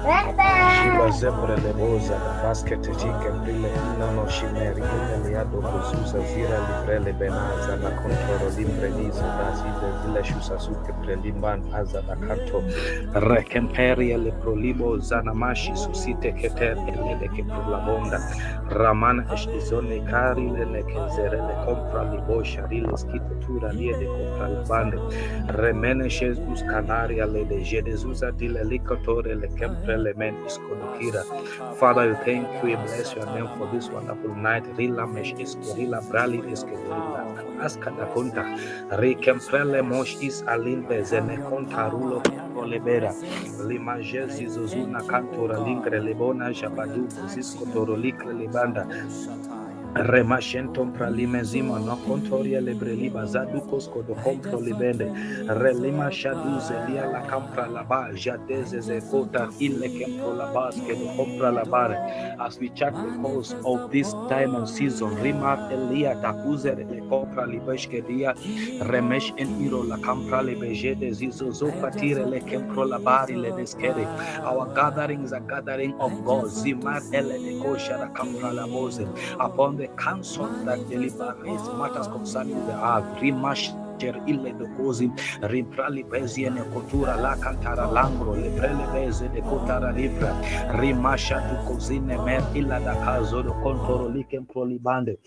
Shiba zebre leboza da basket tike brile nano shimeri liado kuzuza zira librele benaza la contoro limbrenizo da zile shusa suke prelimban aza da canto rekemperia le prolibo zanamashi susite keter elede ke prolabonda ramana eshizone kari le nekezere le compra libo sharile skite tura lie de compra labande remene Jesus canaria le de jedezuza dile likotore le kempre le men iskodokira. Father, we thank you, we bless your name for this wonderful night. Rila mesh iskorila brali iskedila askada konta rekemprele mosh is alimbe zene konta rulo lebera limaje zizozuna kantora lingre lebona jabadu zisko torolikre lebanda Remashentom pralimezima no contoria lebreliba zadukos kodo compro libende relima shaduze lia la campra laba jadeze zekota ille kempro labas ke do compra labare. As we check the course of this time and season, rimar elia dakuzer le compra libeshke dia remesh en iro la campra lebejede zizozo patire le kempro labari le deskere. Our gatherings are gathering of God. Zimar ele de kosha da campra labose upon the council that deliberates matters concerning the earth. Rimasher ille de cosi rimprali beziene kotura la cantara langro lebrele beze de kotara libra rimasha tu cosine mer illa da caso do contoro likem prolibande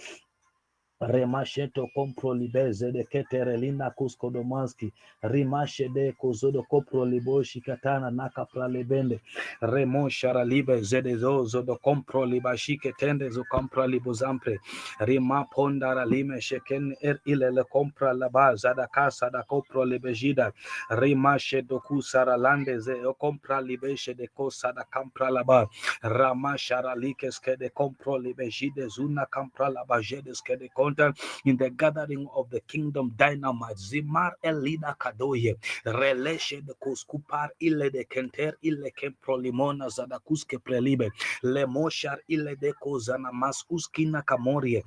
Remasheto compro libeze de keterelina kusko domanski rimashe de kozodo compro liboshi katana naka pralebende remon shara libe zede zozo do compro libashi ketende zo compra libozampre rima pondara lime sheken ile le compra laba zada casa da compro libejida rimashe do kusara lande ze compra libeshe de cosa da compra laba ramashara likeske de compro libejide zuna compra laba jedeske de in the gathering of the kingdom dynamite zimar elida kadoye releshe de kuskupar ile de kenter ile kemprolimona zadakuske prelibe lemoshar ile de kozana maskuskina kamorie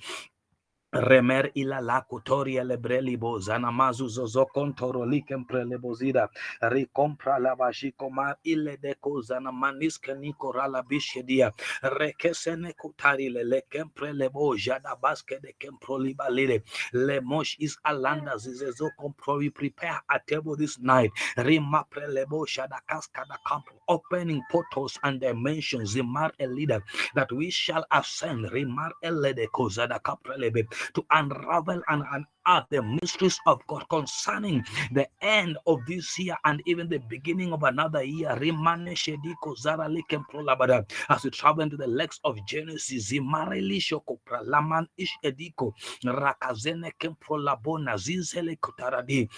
Remer ila la cotoria lebrelibo zanamazu zozo contoro likem prelebozida ricompra la bashicomar ile deco zanamaniska nicora la bishedia rekesene kutari le lekem prelebo jada baske de kemprolibalide le mosh is alanda zizezo compro. We prepare a table this night rima prelebo shada kaskada camp opening portals and dimensions zimar elida that we shall ascend rimar elede kozada kaprelebe to unravel and unearth the mysteries of God concerning the end of this year and even the beginning of another year. As we travel into the Lex of Genesis, Zimareli Shoko Pralaman Ish Ediko Rakazene Kempro Labona Zizele Kutaradi.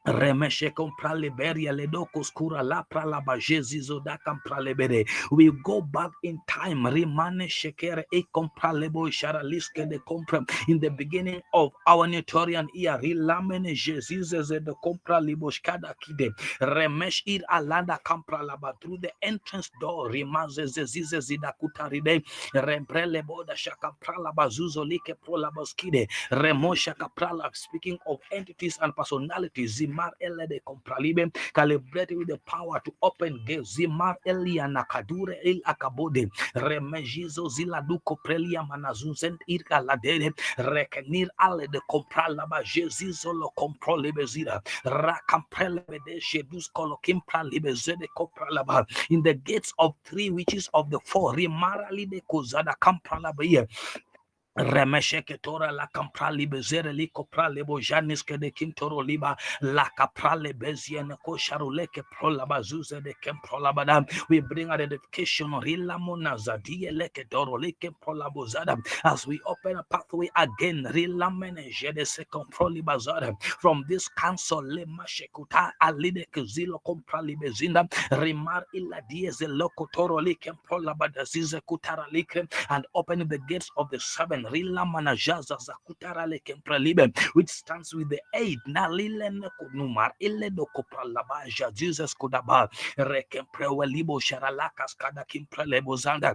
Remeshe compra liberia ledokos kura la prala bajezizo da compra lebere. We go back in time. Remane shekere e compra lebo sharaliske de compra in the beginning of our Nitorian year. Rilamene jezize de compra liboshkada kide. Remesh ir alanda compra laba through the entrance door. Rimaze zezize zida kutaride. Remprele boda shaka prala bazuzo like prola baskide. Remosha kaprala. Speaking of entities and personalities. Zimar ele de compralibe calibrated with the power to open gates. Zimar elia nakadure el akabode remejizo zila duko prelia manazunzent irka ladere rekenir ale de compralaba jezizo lo comprolibe zira rakamprelebe de shedus kolokimpra libezede compralaba in the gates of 3 witches of the 4 rimarali de kozada compralaba Remesheke tora la camprali bezere li coprale bojanis ke de kintoro liba la caprale beziene ko sharuleke prola bazuze de kemprola badam. We bring identification rila monaza dieleke doro leke prola bozada as we open a pathway again rila menege de se comproli bazada from this council le mashekuta alide kizilo comprali bezinda rimar illa dieze lokotoro leke prola badazize kutara like and opening the gates of the 7 Rila manajaza zakutara le kempralibe, which stands with the 8 Nalile nekunumar ile do kopralabaja Jesus kudaba rekemprewelibo sharalakas kada kimprelebo zanda.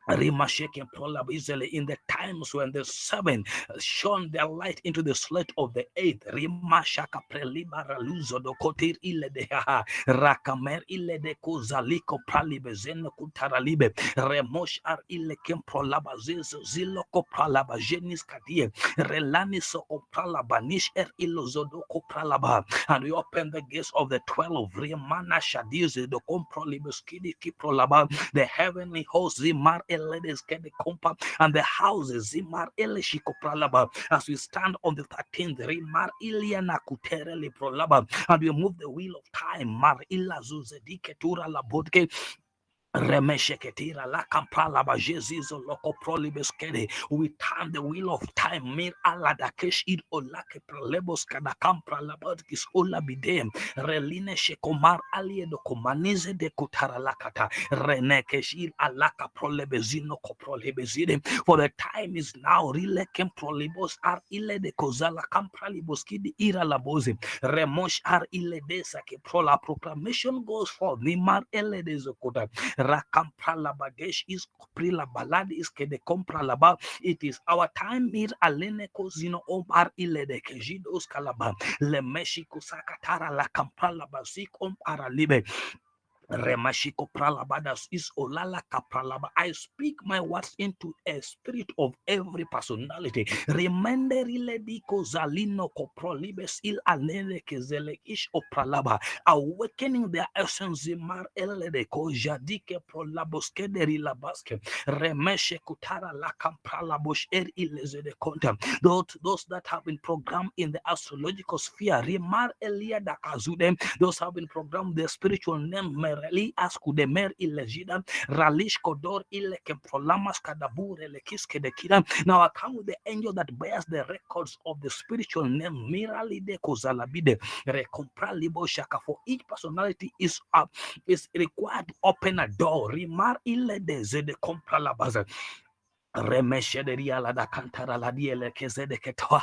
Rimasheke prolab easily in the times when the seven shone their light into the slit of the eighth. Rimashaka prelibara luzo do kotir ile de haha rakamer ile de kuzaliko pralibe zeno kutaralibe remosh ar ile kem prolaba zizo ziloko pralaba jenis kadie relani so pralaba nish er ilozodo ko pralaba. And we open the gates of the 12 Rimana shadize do komprolibe skidi ki prolaba. The heavenly host Zimar Eledes Kede Kompa and the houses Zimar Eleshiko Pralaba as we stand on the 13th Rimar Iliana Kuterele Prolaba and we move the wheel of time Mar Illa Zuzedike Tura Labodke Remesheketira la kampala bajezizo loko prolibeskede. We turn the wheel of time. Mir aladakesh id olake prolebos kada kampra labadkis ola bidem. Reline shekomar alie do komanize de kutara lakata. Renekesh id alaka prolebezino koprolebezide. For the time is now. Rilekem prolibos ar ile de kozala kampra liboskidi ira laboze. Remosh ar ile desa ke prola proclamation goes forth. Nimar ele de zokota. Rakampralabadesh is prila balad is kede compralaba. It is our time. Mir alene kozino omar ilede kejidos kalaba le meshiko sakatara la kampralabasik paralibe. Remashiko pralabadas is olala kapralaba. I speak my words into a spirit of every personality. Remende lediko zalino koprolibes il anele kezele ish opralaba. Awakening their essence mar elede ko jadike prolabos kederi labaske. Remeshe kutara la kampralabosh er ilezede konta. Those that have been programmed in the astrological sphere. Remar elia dakazudem. Those have been programmed the spiritual name Mereli askudemer illegida ralish kodor ileke prolamas kadabure lekiske de kida. Now I come with the angel that bears the records of the spiritual name Mirali de Kozalabide Recompralibo Shaka. For each personality is required to open a door. Rimar ile de zede compralabaza. Remeshederia la da cantara la diele kezede keto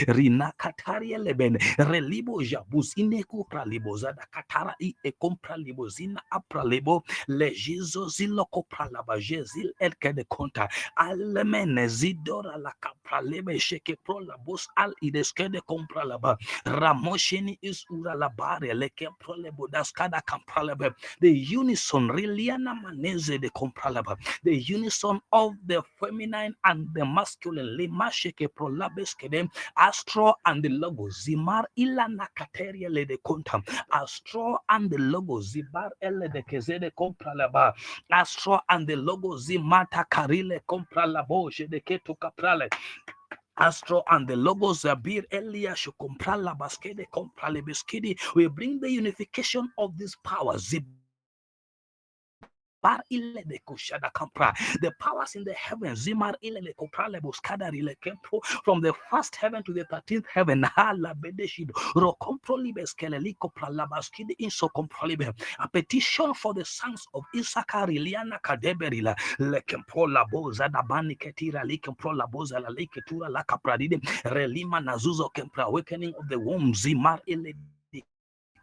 rina kataria leben relibo jabus ineku praliboza da katara I e compra libozina apralebo lejizo zilo kopra la bajezil elke de conta alemene zidora la kapralebe sheke pro la bos al ideske de compra la ba ramosheni is ura la bare leke pro lebo daskada kampralebe. The unison reliana maneze de compra la ba. The unison of the feminine and the masculine limasheke prolabeskede astro and the logo zimar ilana kateria le de contam astro and the logo zibar ele de kezede compralaba astro and the logo zimata karile compralabo de keto kaprale Astro and the logos Zabir Elia Shokomprala Baskede Comprale Beskidi. We bring the unification of these powers. The powers in the heavens, Zimar ilele kopralebo skadari le kempo, from the first heaven to the 13th heaven, hala bedeshido rokomprolibes keleliko pralabaskide inso comprolibe. A petition for the sons of Issachar Iliana Kadeberila le kemprola boza da bani ketira li kemprola boza la le ketura la kapradide relima nazuzo kempra awakening of the womb Zimar ile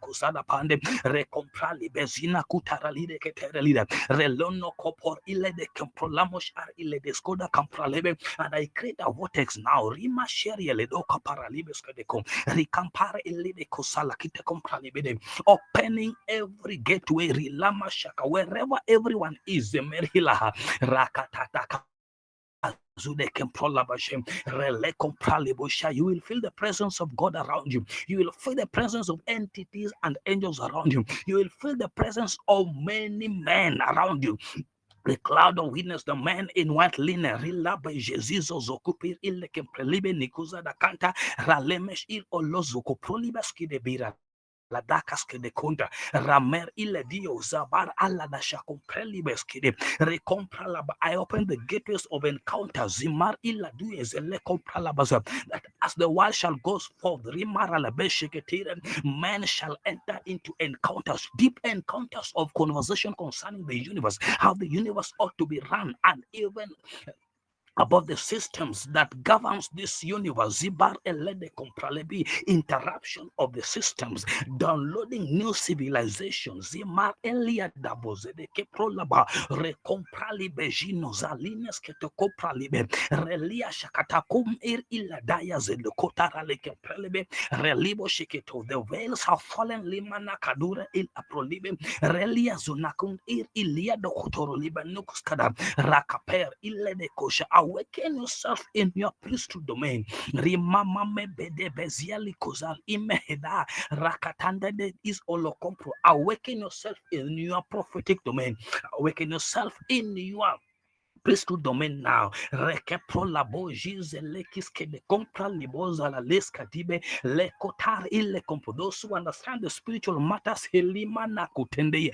kusada pande recomprali bezina kutaralide keterelida relono kopor ile de comprolamos ar ile de skoda compralebe. And I create a vortex now rima sheriele do kaparalibes kedeko ricampare ile de kusala kite compralibede, opening every gateway rilama shaka wherever everyone is merila rakatata. You will feel the presence of God around you. You will feel the presence of entities and angels around you. You will feel the presence of many men around you. The cloud of witness, the man in white linen, Rilaba Jezizo Zokupir Ileke Prelibe Nikuza da Kanta, Ralemesh Il Olozoko Prolibaski de Bira. La dakaske de conta ramer ile dio zabar alla da shakompreli beskide recompra la. I open the gateways of encounter zimar illa du ezele compra la baza, that as the world shall go forth rimara la besheketire, men shall enter into encounters, deep encounters of conversation concerning the universe, how the universe ought to be run, and even above the systems that governs this universe. Zibar elede compralebi, interruption of the systems, downloading new civilizations. Zimar elia dabozede keprolaba, recompralibe gino zalines ketokopralibe, relia shakatakum ir iladaya zedokotarale kepralibe, relibo shiketo. The veils have fallen, limana kadura il aprolibe, relia zonakun ir ilia dokotorolibe nukuskada, rakaper ilede kosha. Awaken yourself in your priesthood domain. Rimamame bede beziali kozal imeheda rakatanda de is olokompro. Awaken yourself in your prophetic domain. Awaken yourself in your priesthood domain now. Rekepro labo jize lekiske de compra liboza la leska dibe le kotar ile kompo. Those who understand the spiritual matters, helima na kutende.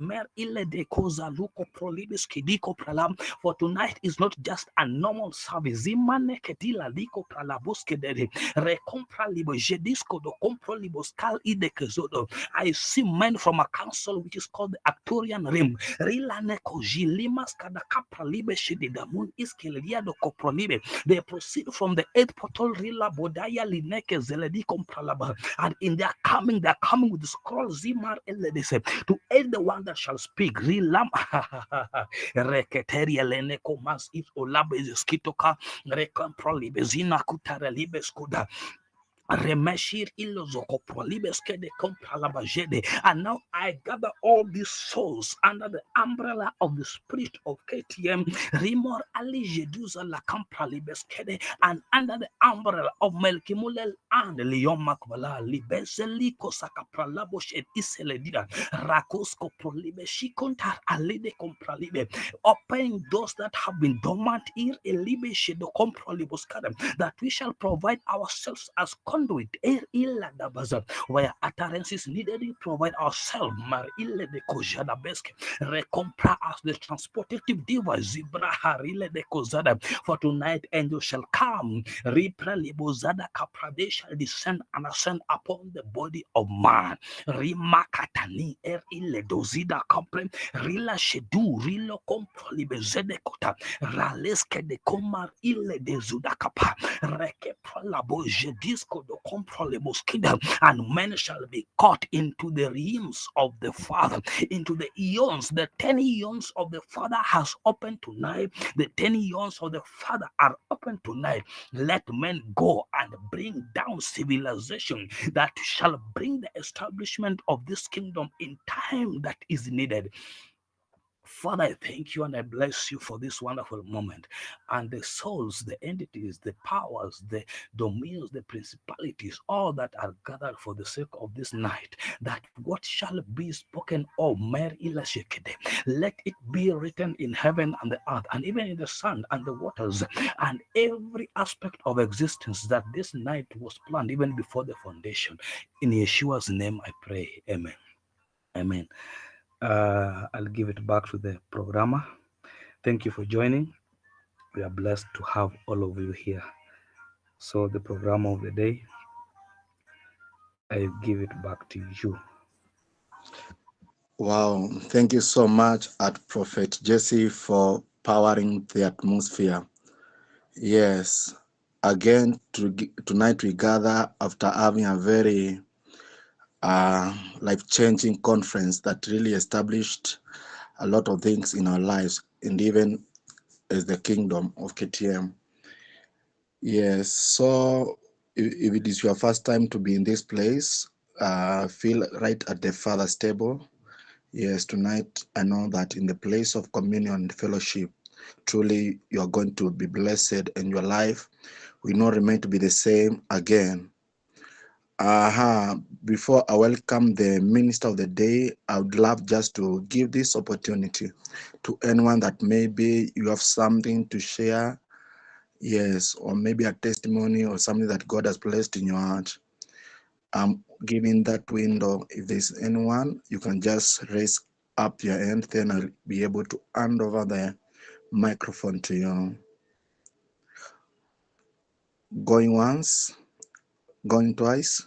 Mer ile de koza luko prolibis kidiko pralam. For tonight is not just a normal service. Zimane kedila liko pralabuske de recompra libo jedisco do compro libos kal ide kezodo. I see men from a council which is called the Arcturian Rim. Rilane kojilimas kada kapra libe shididamun iskelia do koprolibe. They proceed from the 8th portal rila bodaya lineke zeledi compralaba. And in their coming, they're coming with the scroll zimar eledese to aid the one that shall speak. Rilam reketeria leneko mas if olabe skitoka rekomprolibe zina kutarelibe skuda. Remeshir ilozokopolibes de compralabajede. And now I gather all these souls under the umbrella of the spirit of KTM, Rimor Ali Jeduza la Campralibeskede, and under the umbrella of Melkimulel and Leon Makvala, Libezeli Kosakapralaboshe et Iseledida, Rakosko Prolibe, Shikontar Alide Compralibe, opening doors that have been dormant here, Elibe Shedo Compraliboskadam, that we shall provide ourselves as conduit, where utterances needed, we provide ourselves. Mar ille de kojada beske, recompra as the transportative device. Zibra harile de kozada. For tonight, angels shall come. Ripra libozada kaprade shall descend and ascend upon the body of man. Rimakatani er ille dozida compre rila shedu rilo compro libezede kota raleske de komar ille de zudakapa reke pralabo jedisco do compro leboskida, and men shall be caught into the realms of the Father, into the eons. The 10 eons of the Father has opened tonight. The 10 eons of the Father are open tonight. Let men go and bring down civilization that shall bring the establishment of this kingdom in time that is needed. Father, I thank you and I bless you for this wonderful moment. And the souls, the entities, the powers, the dominions, the principalities, all that are gathered for the sake of this night, that what shall be spoken of, let it be written in heaven and the earth, and even in the sun and the waters, and every aspect of existence, that this night was planned even before the foundation. In Yeshua's name I pray. Amen. Amen. I'll give it back to the programmer. Thank you for joining. We are blessed to have all of you here. So the program of the day, I give it back to you. Wow, thank you so much at Prophet Jesse for powering the atmosphere. Yes, again, tonight we gather after having a very life-changing conference that really established a lot of things in our lives, and even as the kingdom of KTM. Yes, so if it is your first time to be in this place, feel right at the Father's table. Yes, tonight I know that in the place of communion and fellowship, truly you are going to be blessed, and your life will not remain to be the same again. Before I welcome the minister of the day, I would love just to give this opportunity to anyone that maybe you have something to share, yes, or maybe a testimony or something that God has placed in your heart. I'm giving that window. If there's anyone, you can just raise up your hand, then I'll be able to hand over the microphone to you. Going once, going twice,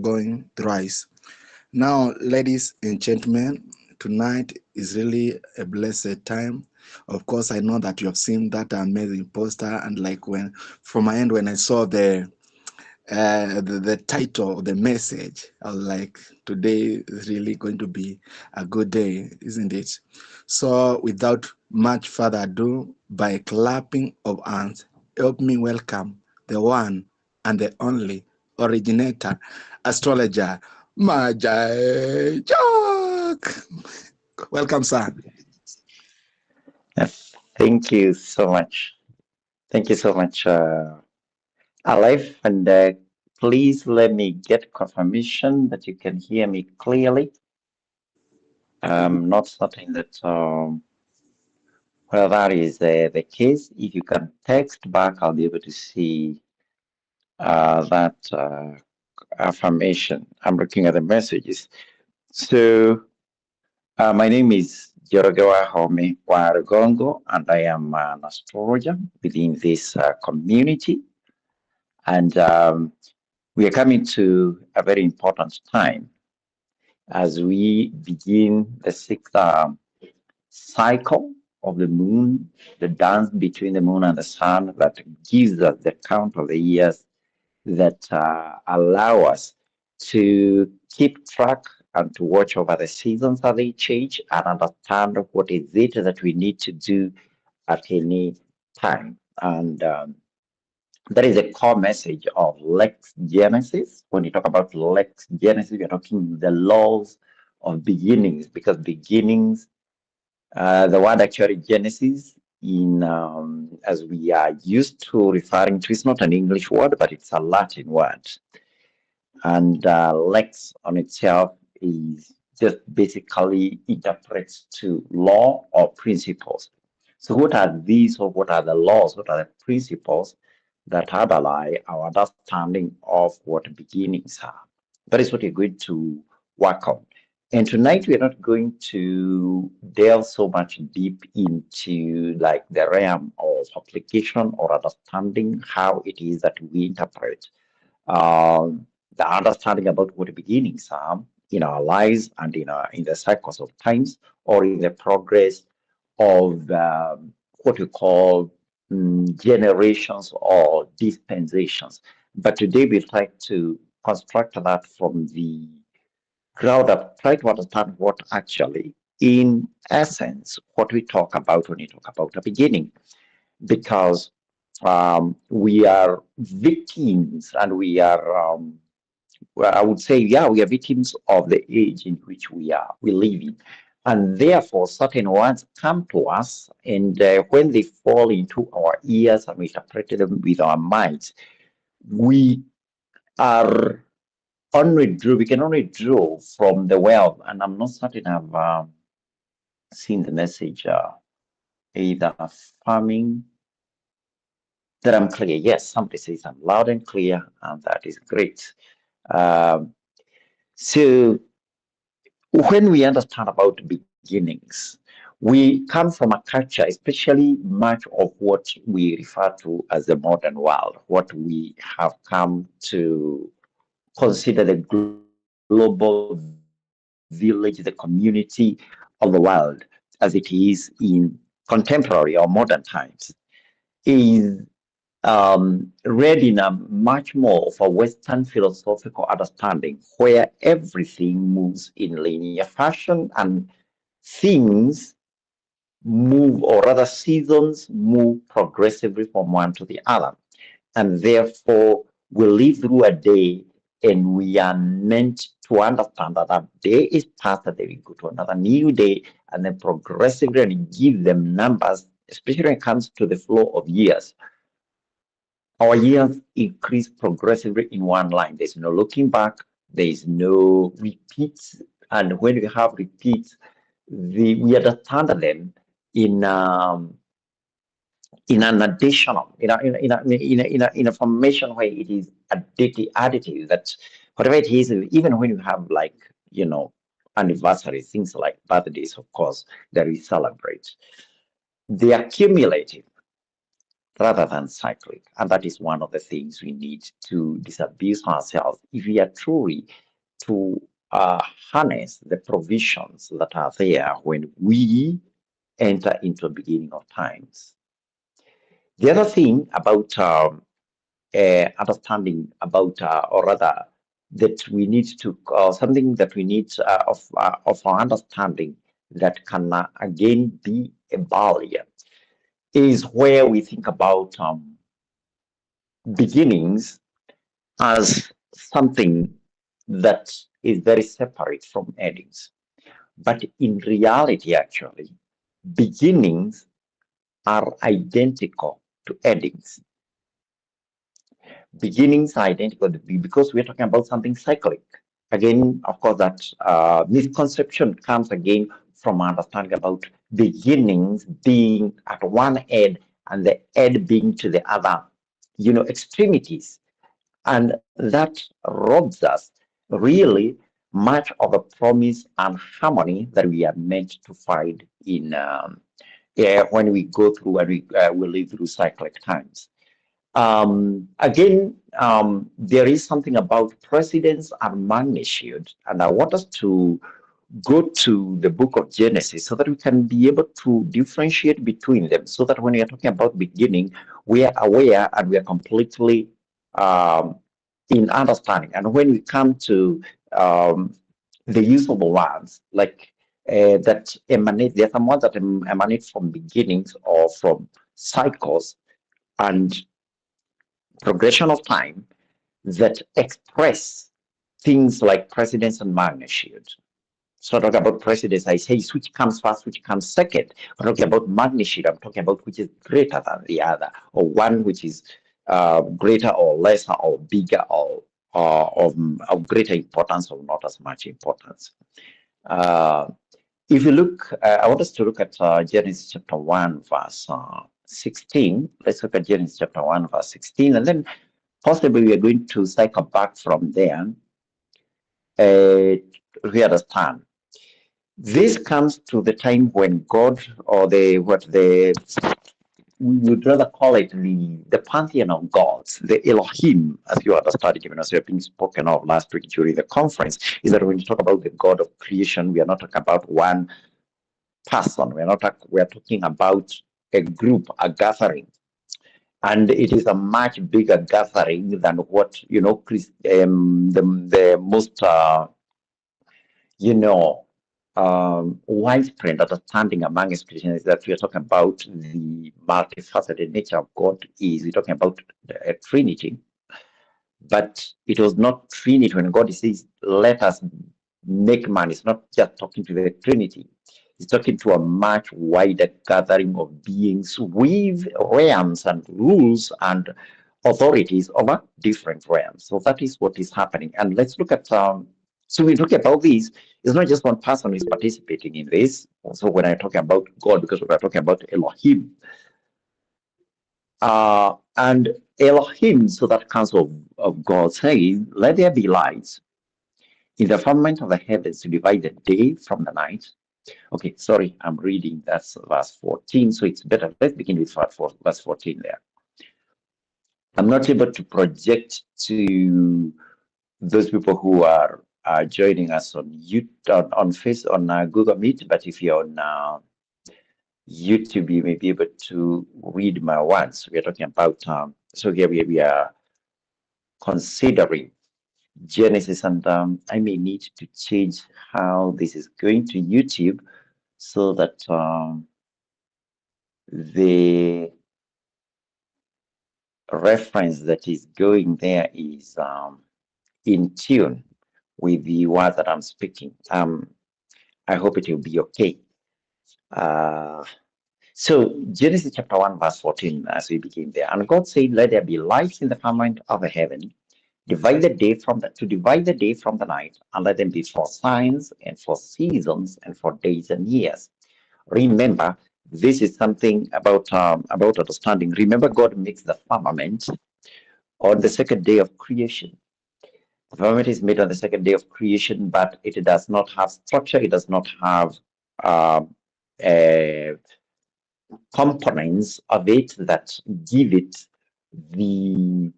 going thrice. Now, ladies and gentlemen, tonight is really a blessed time. Of course, I know that you have seen that amazing poster, and like when from my end, when I saw the title, the message, I was like, today is really going to be a good day, isn't it? So without much further ado, by clapping of hands, help me welcome the one and the only originator, astrologer, Magi Jock. Welcome, sir. Thank you so much. Thank you so much, Aleph. And please let me get confirmation that you can hear me clearly. I'm not certain that whether that is the case. If you can text back, I'll be able to see that affirmation. I'm looking at the messages. So, my name is Jorogewa Home Warugongo, and I am an astrologer within this community. And we are coming to a very important time as we begin the sixth cycle of the moon, the dance between the moon and the sun that gives us the count of the years that allow us to keep track and to watch over the seasons as they change and understand what is it that we need to do at any time. And that is a core message of Lex Genesis. When you talk about Lex Genesis, you're talking the laws of beginnings, because beginnings, the word actually Genesis, in as we are used to referring to, it's not an English word, but it's a Latin word. And Lex on itself is just basically interprets to law or principles. So what are these, or what are the laws, what are the principles that underlie our understanding of what beginnings are? That is what we're going to work on. And tonight we're not going to delve so much deep into like the realm of application or understanding how it is that we interpret the understanding about what beginnings are in our lives and in the cycles of times, or in the progress of what we call generations or dispensations. But today we'll try to construct that from the ground up, try to understand what actually, in essence, what we talk about when we talk about a beginning, because we are victims, and we are well, I would say, yeah, we are victims of the age in which we live in. And therefore, certain words come to us, and when they fall into our ears and we interpret them with our minds, we are we can only draw from the well. And I'm not certain I've seen the message either affirming that I'm clear. Yes, somebody says I'm loud and clear, and that is great. Um, so when we understand about beginnings, we come from a culture, especially much of what we refer to as the modern world, what we have come to consider the global village, the community of the world, as it is in contemporary or modern times, is read in a much more of a Western philosophical understanding, where everything moves in linear fashion and things move, or rather seasons move progressively from one to the other. And therefore, we live through a day, and we are meant to understand that a day is past, that we go to another new day, and then progressively and give them numbers, especially when it comes to the flow of years. Our years increase progressively in one line. There's no looking back, there is no repeats. And when we have repeats, we understand them in an additional, in a formation where it is additive, that whatever it is, even when you have anniversaries, things like birthdays, of course, that we celebrate, they are cumulative rather than cyclic. And that is one of the things we need to disabuse ourselves if we are truly to harness the provisions that are there when we enter into a beginning of times. The other thing about understanding about, or rather, that we need to, something that we need of our understanding that can again be a barrier is where we think about beginnings as something that is very separate from endings. But in reality, actually, beginnings are identical to endings. Beginnings are identical because we're talking about something cyclic. Again, of course, that misconception comes again from understanding about beginnings being at one end and the end being to the other, extremities. And that robs us really much of the promise and harmony that we are meant to find in when we go through and we live through cyclic times. Again, there is something about precedence and magnitude, and I want us to go to the book of Genesis so that we can be able to differentiate between them, so that when we are talking about beginning, we are aware and we are completely in understanding. And when we come to the use of the words, like that emanate, there are some words that emanate from beginnings or from cycles and progression of time that express things like precedence and magnitude. So talking about precedence, I say which comes first, which comes second. I'm talking about magnitude, I'm talking about which is greater than the other, or one which is greater or lesser or bigger or of greater importance or not as much importance. If you look, I want us to look at Genesis chapter 1, verse 16. Let's look at Genesis chapter 1, verse 16, and then possibly we are going to cycle back from there to understand. This comes to the time when God, or we would rather call it the pantheon of gods, the Elohim, as you understand it, even as we have been spoken of last week during the conference, is that when you talk about the God of creation, we are not talking about one person. We are talking about a group, a gathering. And it is a much bigger gathering than what, the most, widespread understanding among Christians is that we are talking about the multifaceted nature of God. We're talking about a Trinity, but it was not Trinity when God says, "Let us make man." It's not just talking to the Trinity. It's talking to a much wider gathering of beings with realms and rules and authorities over different realms. So that is what is happening. And let's look at so we talk about this. It's not just one person who is participating in this. Also, when I talk about God, because we're talking about Elohim, and Elohim, so that comes of God saying, "Let there be lights in the firmament of the heavens to divide the day from the night." Okay, sorry, I'm reading that's verse 14, so it's better. Let's begin with verse 14 there. I'm not able to project to those people who are joining us on YouTube, on Google Meet, but if you're on YouTube, you may be able to read my words. We are talking about, so here we are considering Genesis, and I may need to change how this is going to YouTube so that the reference that is going there is in tune with the words that I'm speaking. I hope it will be okay. So Genesis chapter 1, verse 14, as we begin there. And God said, "Let there be lights in the firmament of the heaven, divide the day from the night, and let them be for signs and for seasons and for days and years." Remember, this is something about understanding. Remember, God makes the firmament on the second day of creation. The firmament is made on the second day of creation, but it does not have structure. It does not have components of it that give it the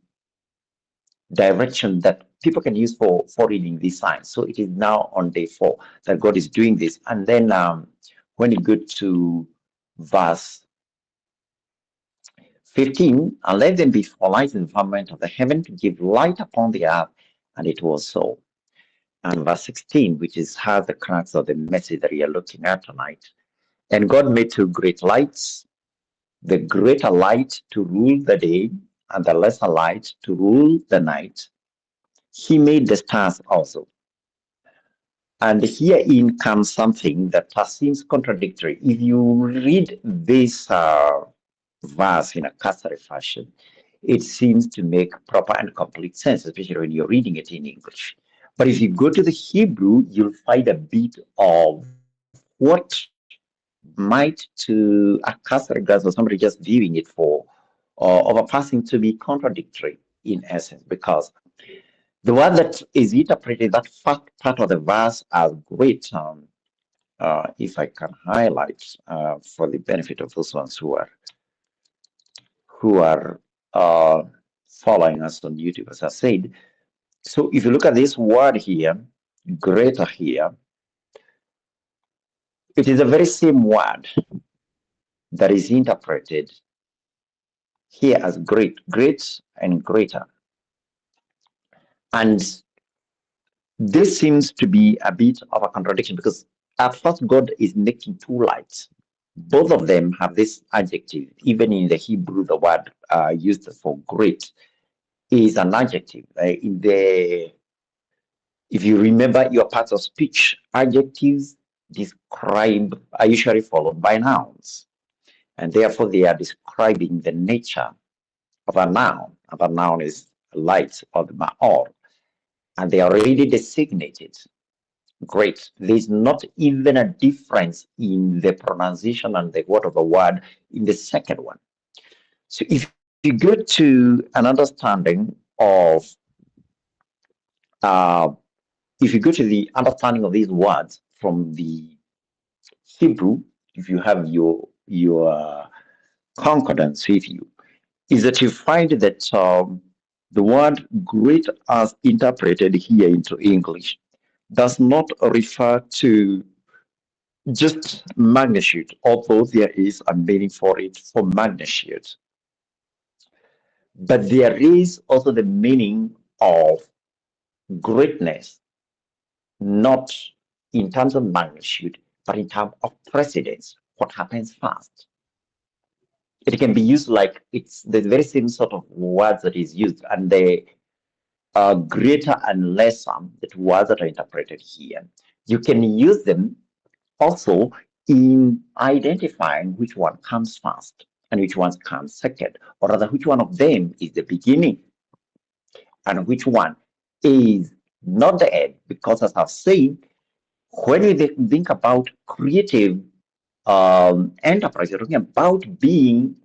direction that people can use for reading these signs. So it is now on day 4 that God is doing this. And then when you go to verse 15, and let them be for lights in the firmament of the heaven to give light upon the earth, and it was so. And verse 16, which has the crux of the message that we are looking at tonight. And God made two great lights, the greater light to rule the day, and the lesser light to rule the night. He made the stars also. And herein comes something that seems contradictory. If you read this verse in a cursory fashion, it seems to make proper and complete sense, especially when you're reading it in English. But if you go to the Hebrew, you'll find a bit of what might, to a cursory glance or somebody just viewing it for overpassing, to be contradictory in essence, because the word that is interpreted, that first part of the verse, as great, if I can highlight for the benefit of those ones who are following us on YouTube, as I said. So if you look at this word here, greater here, it is the very same word that is interpreted here as great, great and greater. And this seems to be a bit of a contradiction, because at first God is making two lights. Both of them have this adjective. Even in the Hebrew, the word used for great is an adjective. If you remember your parts of speech, adjectives are usually followed by nouns, and therefore they are describing the nature of a noun. And a noun is light or the ma'or, and they are already designated. Great. There's not even a difference in the pronunciation and the word of the word in the second one. So if you go to an understanding of if you go to the understanding of these words from the Hebrew, if you have your concordance with you, is that you find that the word great as interpreted here into English does not refer to just magnitude, although there is a meaning for it for magnitude. But there is also the meaning of greatness, not in terms of magnitude, but in terms of precedence, what happens first. It can be used like it's the very same sort of words that is used, and the greater and lesser, that words that are interpreted here. You can use them also in identifying which one comes first and which one comes second, or rather which one of them is the beginning and which one is not the end. Because as I've said, when we think about creative enterprise, you're talking about being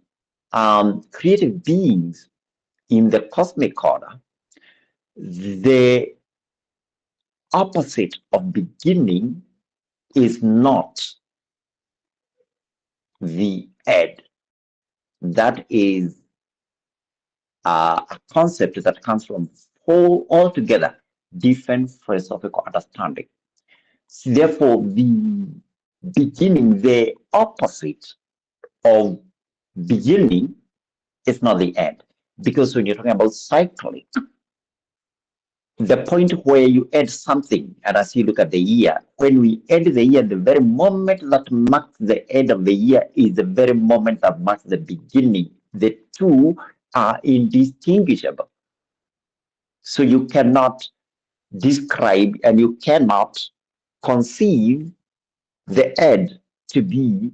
creative beings in the cosmic order. The opposite of beginning is not the end. That is a concept that comes from altogether different philosophical understanding. Therefore, the beginning, the opposite of beginning, is not the end. Because when you're talking about cycling, the point where you add something, and as you look at the year, when we add the year, the very moment that marks the end of the year is the very moment that marks the beginning. The two are indistinguishable. So you cannot describe and you cannot conceive the end to be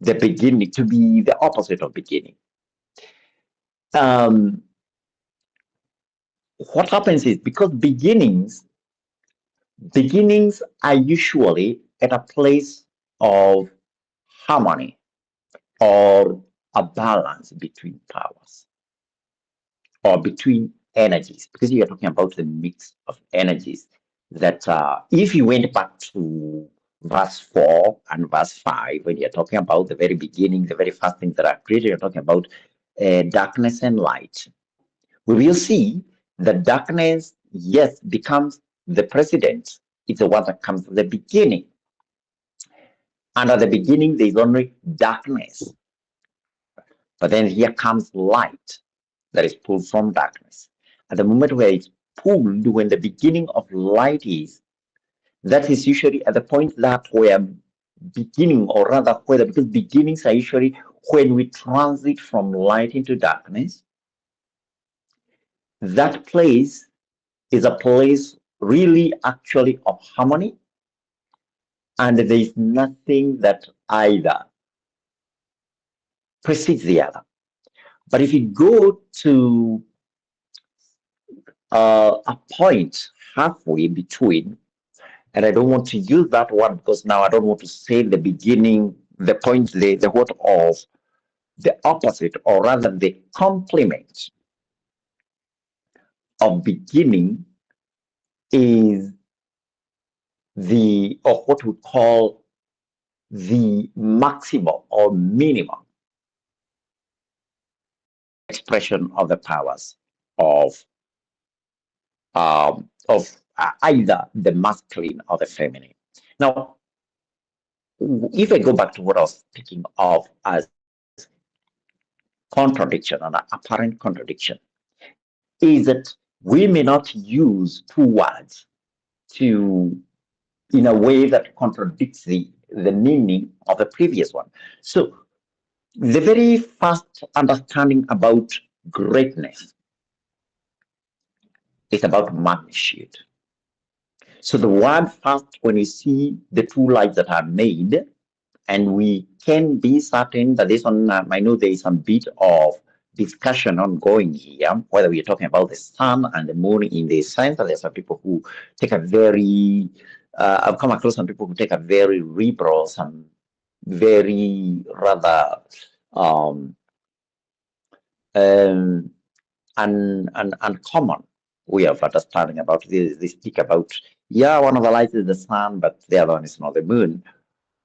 the beginning, to be the opposite of beginning. What happens is, because beginnings are usually at a place of harmony or a balance between powers or between energies, because you are talking about the mix of energies that if you went back to verse 4 and verse 5, when you're talking about the very beginning, the very first things that are created, you're talking about darkness and light. We will see that darkness, yes, becomes the precedent. It's the one that comes from the beginning. And at the beginning, there's only darkness. But then here comes light that is pulled from darkness. At the moment where it's pulled, when the beginning of light is, that is usually at the point that where beginning, or rather where, because beginnings are usually when we transit from light into darkness. That place is a place really actually of harmony, and there is nothing that either precedes the other. But if you go to a point halfway between, and I don't want to use that word because now I don't want to say the beginning, the point, the word of the opposite, or rather the complement of beginning is the, or what we call the maximum or minimum expression of the powers of either the masculine or the feminine. Now, if I go back to what I was speaking of as contradiction, an apparent contradiction, is that we may not use two words to in a way that contradicts the meaning of the previous one. So the very first understanding about greatness is about magnitude. So the word first, when you see the two lights that are made, and we can be certain that this one, I know there is some bit of discussion ongoing here, whether we are talking about the sun and the moon in the sense that there are some people who take a very, I've come across some people who take a very liberal, some very rather uncommon way of understanding about this. They speak about, yeah, one of the lights is the sun, but the other one is not the moon.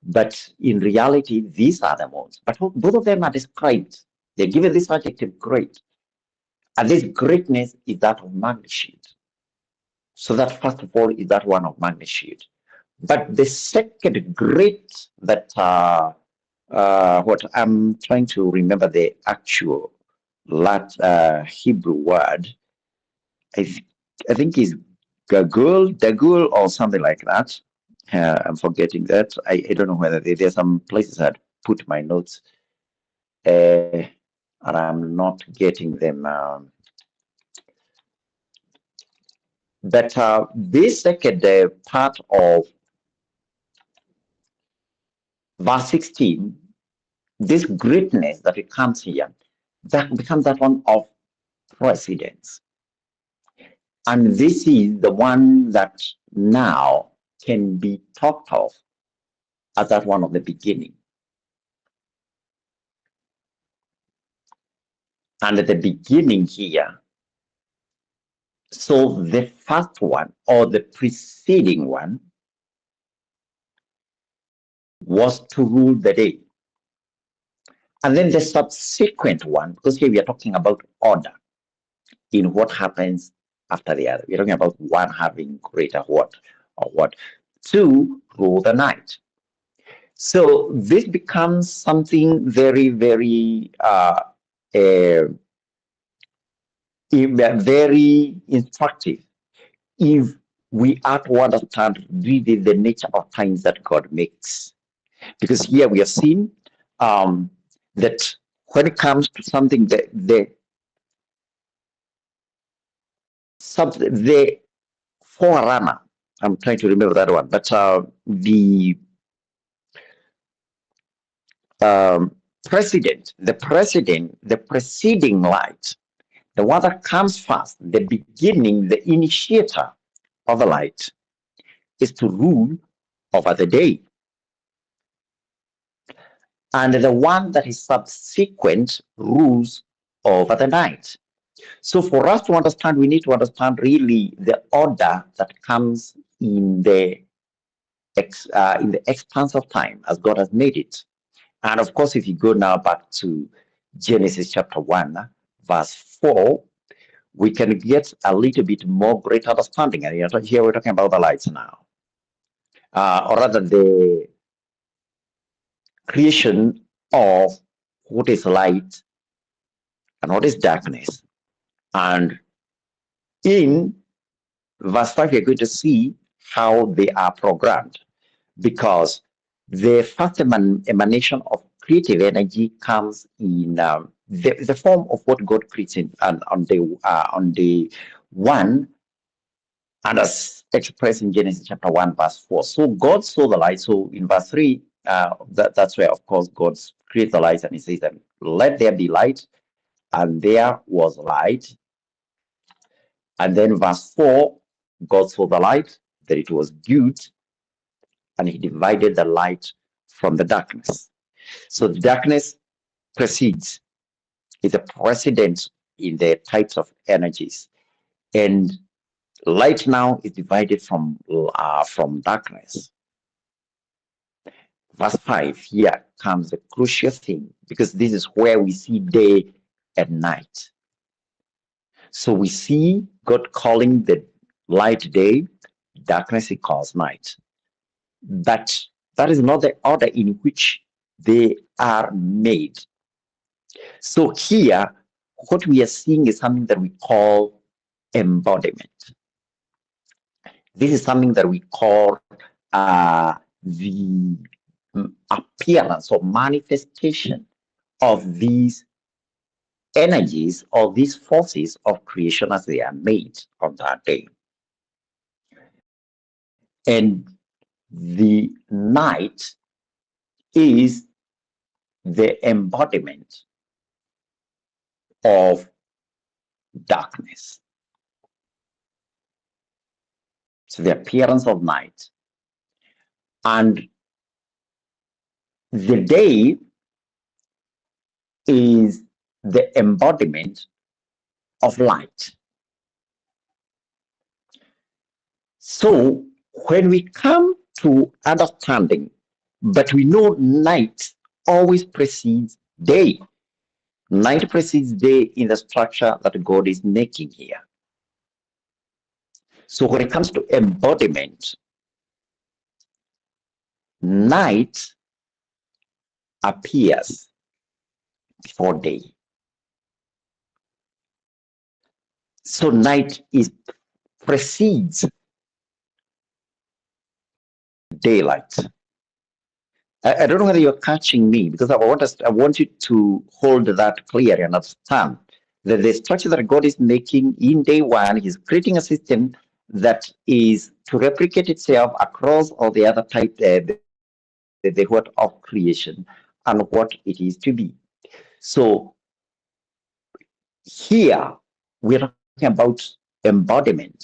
But in reality, these are the moons. But both of them are described. They're given this adjective, great. And this greatness is that of magnitude. So that first of all is that one of magnitude. But the second great that what I'm trying to remember the actual Hebrew word, I think is Dagul or something like that. I'm forgetting that. I don't know whether there's some places I'd put my notes and I'm not getting them. But this second part of verse 16, this greatness that it comes here, that becomes that one of precedence. And this is the one that now can be talked of as that one of the beginning. And at the beginning here, so the first one or the preceding one was to rule the day. And then the subsequent one, because here we are talking about order in what happens after the other. We're talking about one having greater what or what. Two, rule the night. So this becomes something very, very very instructive if we are to understand really the nature of times that God makes. Because here we have seen that when it comes to something, the forerunner, I'm trying to remember that one, but the preceding light, the one that comes first, the beginning, the initiator of the light, is to rule over the day. And the one that is subsequent rules over the night. So for us to understand, we need to understand really the order that comes in the expanse of time as God has made it. And of course, if you go now back to Genesis chapter 1, verse 4, we can get a little bit more great understanding. And here we're talking about the lights now. Or rather, creation of what is light and what is darkness. And in verse 5, you're going to see how they are programmed, because the first emanation of creative energy comes in the form of what God creates in, on the one, and as expressed in Genesis chapter 1, verse 4. So God saw the light. So in verse 3, that's where, of course, God creates the light, and he says that let there be light, and there was light. And then verse 4, God saw the light, that it was good, and he divided the light from the darkness. So the darkness precedes, is a precedent in the types of energies. And light now is divided from darkness. Verse 5, here comes the crucial thing, because this is where we see day and night. So we see God calling the light day, darkness he calls night. But that is not the order in which they are made. So here, what we are seeing is something that we call embodiment. This is something that we call the appearance or manifestation of these energies or these forces of creation as they are made on that day. And the night is the embodiment of darkness. So the appearance of night. And the day is the embodiment of light. So when we come to understanding, but we know night always precedes day. Night precedes day in the structure that God is making here. So when it comes to embodiment, night appears before day. So night precedes daylight. I don't know whether you're catching me, because I want you to hold that clear and understand that the structure that God is making in day one, he's creating a system that is to replicate itself across all the other type, the what of creation and what it is to be. So here we're talking about embodiment.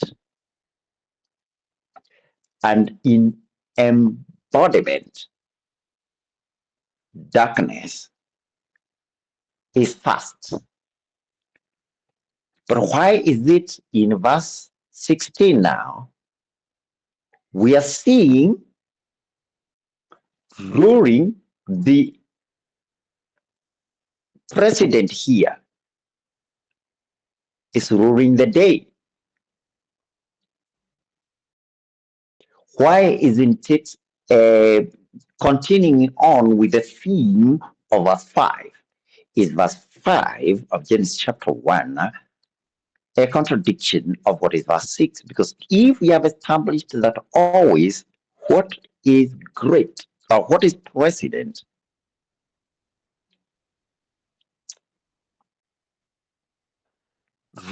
And in embodiment, darkness is fast. But why is it in verse 16 now? We are seeing ruling the president here is ruling the day. Why isn't it continuing on with the theme of verse 5? Is verse 5 of Genesis chapter 1 a contradiction of what is verse 6? Because if we have established that always what is great or what is precedent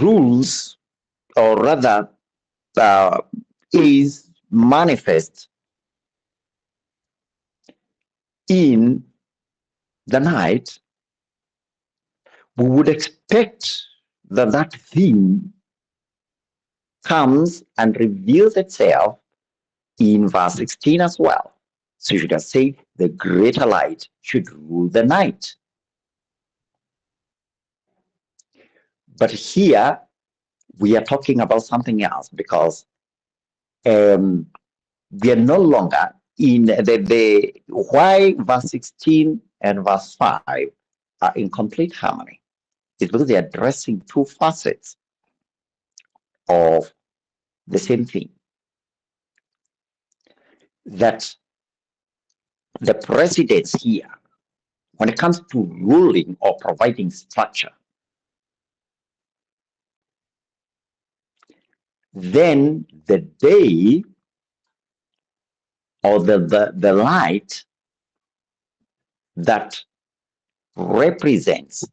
rules, or rather is manifest in the night, we would expect that that theme comes and reveals itself in verse 16 as well. So you should have said the greater light should rule the night. But here we are talking about something else, because we are no longer in the why verse 16 and verse 5 are in complete harmony. It's because they are addressing two facets of the same thing. That the precedence here when it comes to ruling or providing structure, then the day or the light that represents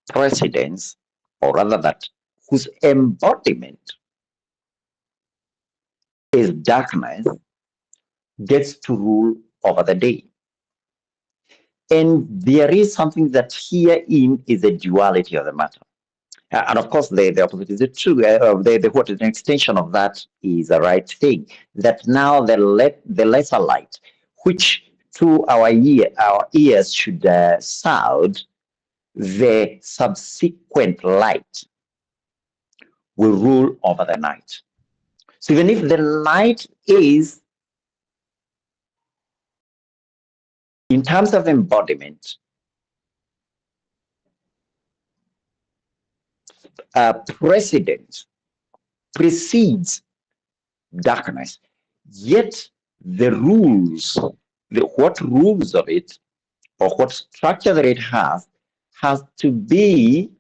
precedence, or rather that whose embodiment is darkness, gets to rule over the day. And there is something that herein is the duality of the matter. And of course, the opposite is true. What an extension of that is the right thing. That now the lesser light, which to our ears should sound, the subsequent light will rule over the night. So even if the light is, in terms of embodiment, precedence precedes darkness, yet the rules, what rules of it, or what structure that it has to be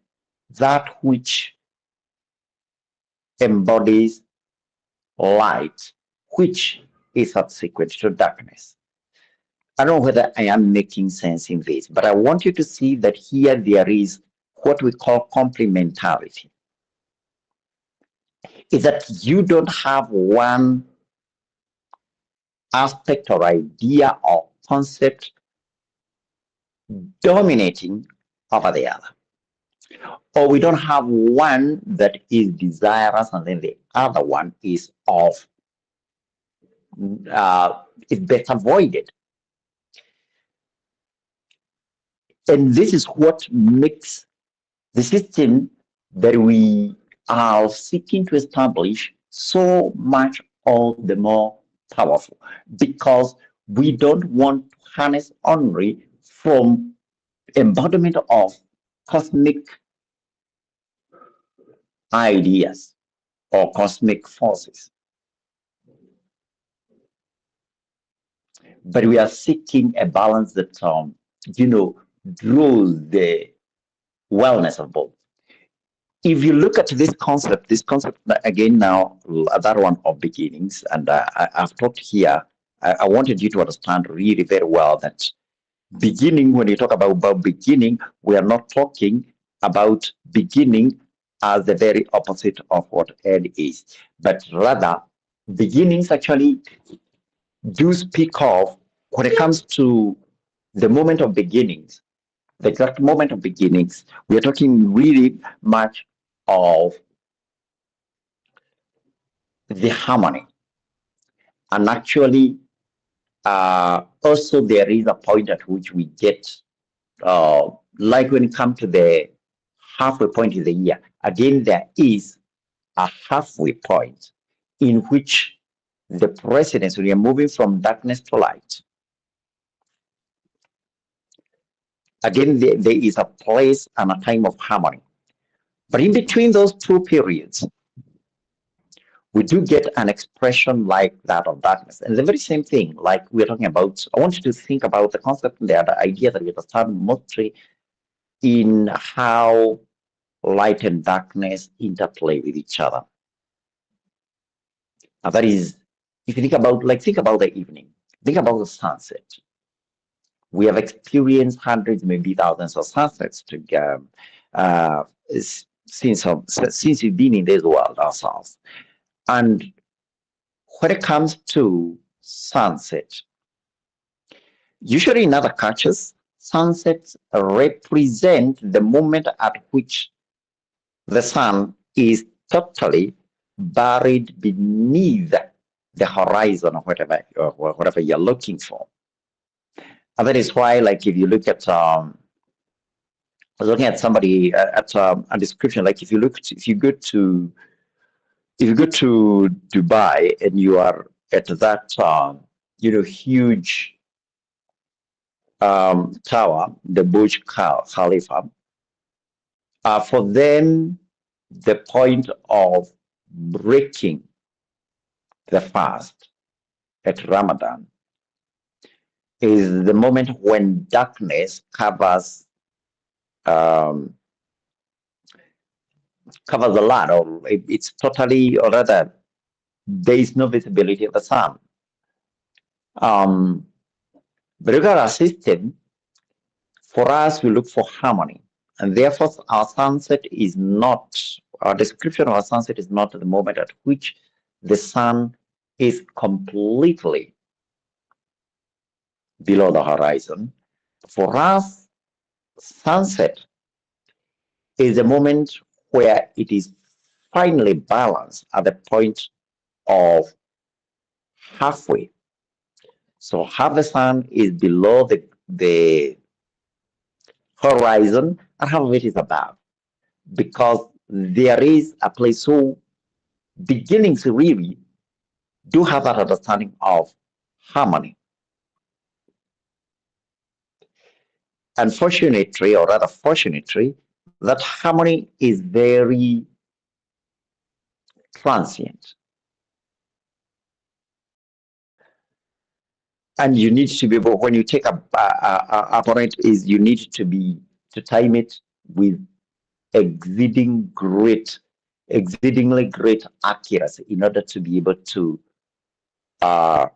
that which embodies light, which is subsequent to darkness. I don't know whether I am making sense in this, but I want you to see that here there is what we call complementarity. Is that you don't have one aspect or idea or concept dominating over the other. Or we don't have one that is desirous and then the other one is of is best avoided. And this is what makes the system that we are seeking to establish so much all the more powerful, because we don't want to harness only from embodiment of cosmic ideas or cosmic forces, but we are seeking a balance that draws the wellness of both. If you look at this concept again now, that one of beginnings, and I've talked here, I wanted you to understand really very well that beginning, when you talk about beginning, we are not talking about beginning as the very opposite of what end is, but rather beginnings actually do speak of, when it comes to the moment of beginnings, the exact moment of beginnings, we are talking really much of the harmony. And actually, also there is a point at which we get, like when it comes to the halfway point in the year, again, there is a halfway point in which the precedence, when you're moving from darkness to light, again, there is a place and a time of harmony. But in between those two periods, we do get an expression like that of darkness. And the very same thing, like we're talking about, I want you to think about the concept and the idea that we understand mostly in how light and darkness interplay with each other. And that is, if you think about the evening, think about the sunset. We have experienced hundreds, maybe thousands of sunsets since we've been in this world ourselves. And when it comes to sunset, usually in other cultures, sunsets represent the moment at which the sun is totally buried beneath the horizon or whatever you're looking for. And that is why, like, if you look at I was looking at somebody at a description, like if you go to Dubai and you are at that huge tower, the Burj Khalifa, for them the point of breaking the fast at Ramadan is the moment when darkness covers a lot, or it's totally, or rather, there is no visibility of the sun. But look at our system. For us, we look for harmony, and therefore our sunset is not, our description of our sunset is not the moment at which the sun is completely below the horizon. For us, sunset is a moment where it is finally balanced at the point of halfway. So half the sun is below the horizon and half of it is above, because there is a place. So beginnings really do have that understanding of harmony. Unfortunately, or rather fortunately, that harmony is very transient. And you need to be able, when you take a point, is you need to time it with exceedingly great accuracy in order to be able to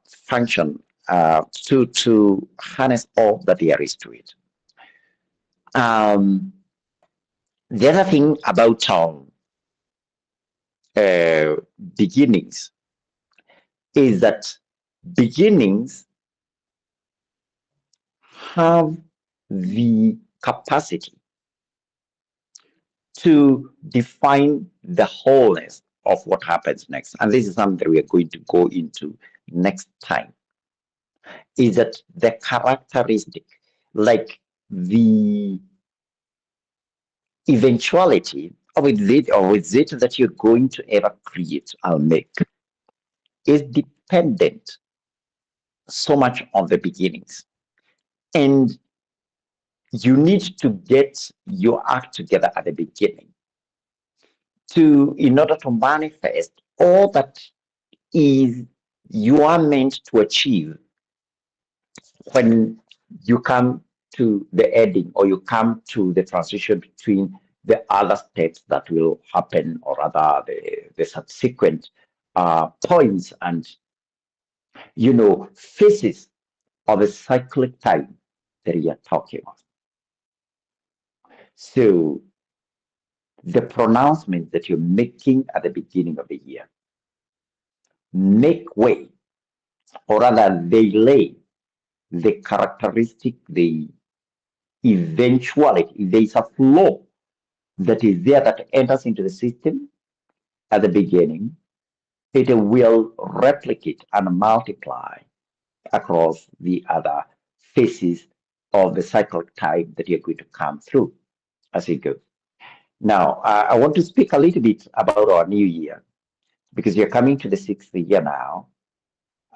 function, to harness all that there is to it. The other thing about beginnings is that beginnings have the capacity to define the wholeness of what happens next. And this is something that we are going to go into next time, is that the characteristic, like the eventuality of it, or is it that you're going to ever create or make, is dependent so much on the beginnings. And you need to get your act together at the beginning in order to manifest all that is you are meant to achieve when you come to the ending, or you come to the transition between the other steps that will happen, or rather the subsequent points and phases of a cyclic time that you are talking about. So the pronouncements that you're making at the beginning of the year make way, or rather they lay the characteristic, the eventuality. There is a flow that is there that enters into the system at the beginning. It will replicate and multiply across the other phases of the cycle time that you're going to come through as it goes. Now, I want to speak a little bit about our new year, because you're coming to the 6th year now.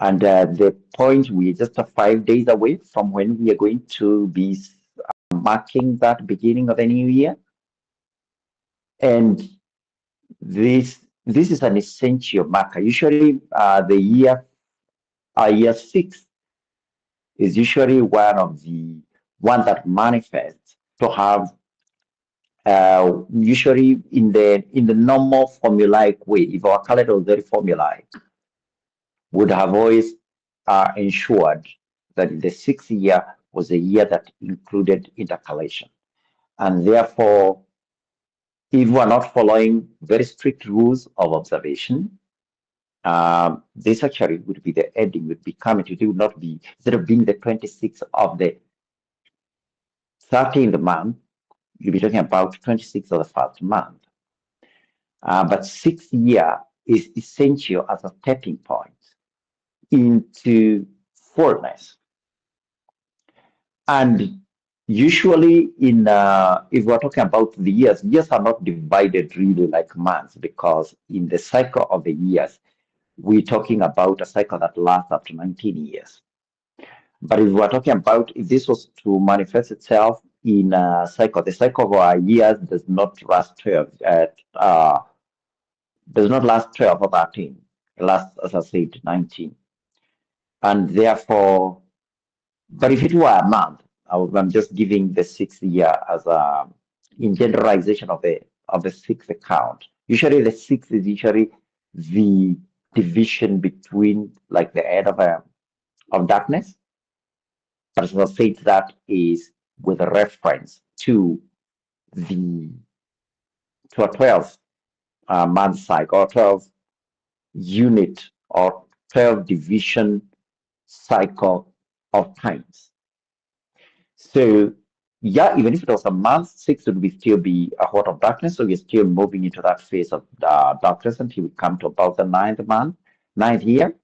And the point, we're just 5 days away from when we are going to be marking that beginning of the new year. And this is an essential marker. Usually the year 6 is usually one that manifests to have usually in the normal formulaic way. If our calendar was very formulaic, would have always ensured that the 6th year was a year that included intercalation. And therefore, if we're not following very strict rules of observation, this actually would be the ending, would be coming. It would not be, instead of being the 26th of the 13th month, you'll be talking about 26th of the first month. But 6th year is essential as a stepping point into fullness. And usually if we're talking about the years are not divided really like months, because in the cycle of the years, we're talking about a cycle that lasts up to 19 years. But if we're talking about, if this was to manifest itself in a cycle, the cycle of our years does not last 12, does not last 12 or 13. It lasts, as I said, 19. And therefore, But if it were a month, I'm just giving the 6th year as a in generalization of the sixth account. Usually the sixth is usually the division between like the end of darkness. But as I said, that is with a reference the to a 12 month cycle or 12 unit or 12 division cycle of times. So yeah, even if it was a month, 6 would still be a heart of darkness. So we're still moving into that phase of darkness until we come to about the ninth year.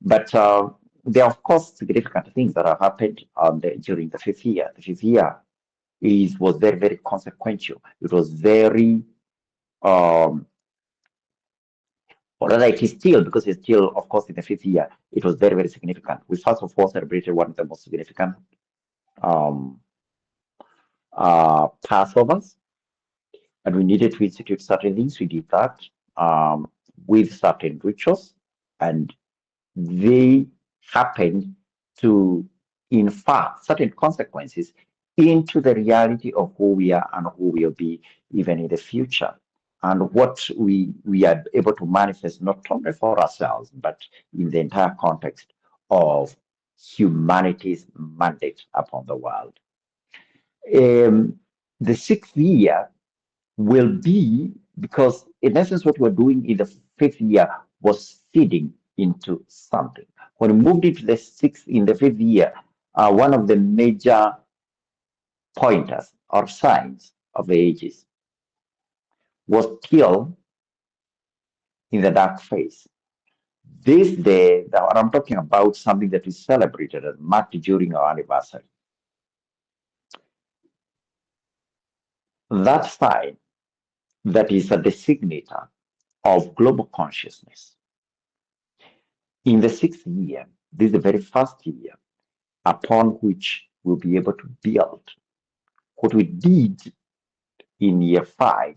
But there are of course significant things that have happened during the 5th year. The 5th year was very, very consequential. It was very or rather it is still, because it's still, of course, in the 5th year, it was very, very significant. We first of all celebrated one of the most significant um, Passovers, and we needed to institute certain things. We did that with certain rituals, and they happened to infer certain consequences into the reality of who we are and who we'll be even in the future, and what we are able to manifest not only for ourselves but in the entire context of humanity's mandate upon the world. The 6th year will be, because in essence what we're doing in the 5th year was feeding into something. When we moved into the 5th year, one of the major pointers or signs of the ages was still in the dark phase. This day, that I'm talking about something that is celebrated and marked during our anniversary. That sign that is a designator of global consciousness. In the 6th year, this is the very first year upon which we'll be able to build. What we did in year 5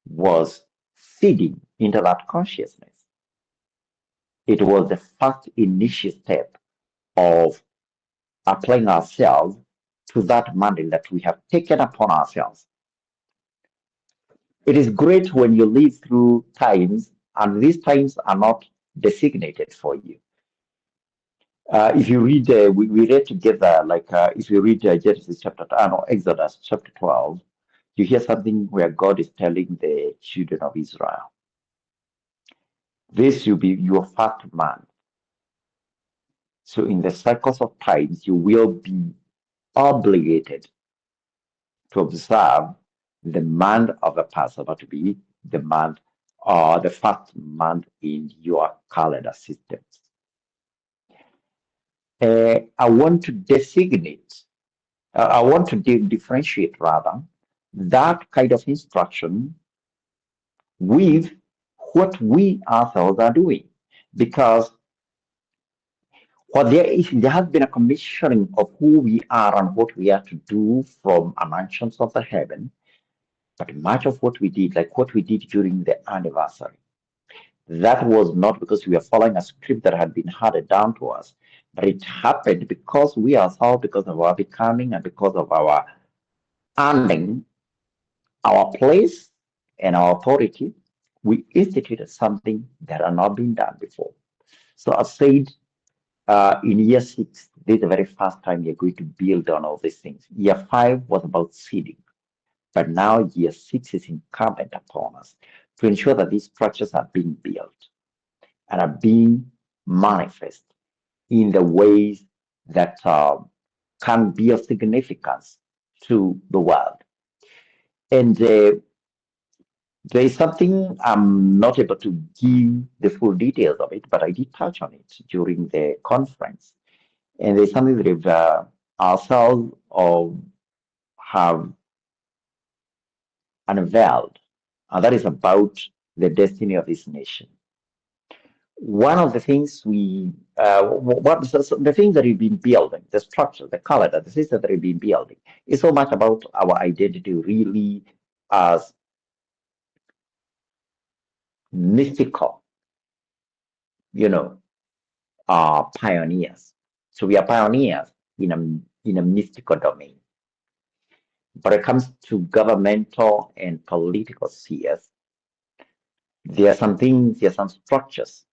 was feeding into that consciousness. It was the first initial step of applying ourselves to that mandate that we have taken upon ourselves. It is great when you live through times, and these times are not designated for you. If you read, we read together, like if you read Genesis chapter, no, Exodus chapter 12, you hear something where God is telling the children of Israel, this will be your first man. So in the cycles of times, you will be obligated to observe the month of the Passover to be the month or the first month in your calendar systems. I want to designate, I want to differentiate rather that kind of instruction with what we ourselves are doing, because there has been a commissioning of who we are and what we are to do from a mansions of the heaven, but much of what we did, like what we did during the anniversary, that was not because we were following a script that had been handed down to us, but it happened because we ourselves, because of our becoming and because of our earning our place and our authority, we instituted something that had not been done before. So I said, in year 6, this is the very first time you're going to build on all these things. Year 5 was about seeding, but now year 6 is incumbent upon us to ensure that these structures are being built and are being manifest in the ways that can be of significance to the world. And there is something I'm not able to give the full details of it, but I did touch on it during the conference. And there's something that we've ourselves have unveiled, and that is about the destiny of this nation. One of the things the things that we've been building, the structure, the calendar, the system that we've been building, is so much about our identity really as mystical, pioneers. So we are pioneers in a mystical domain. But when it comes to governmental and political spheres, there are some things, there are some structures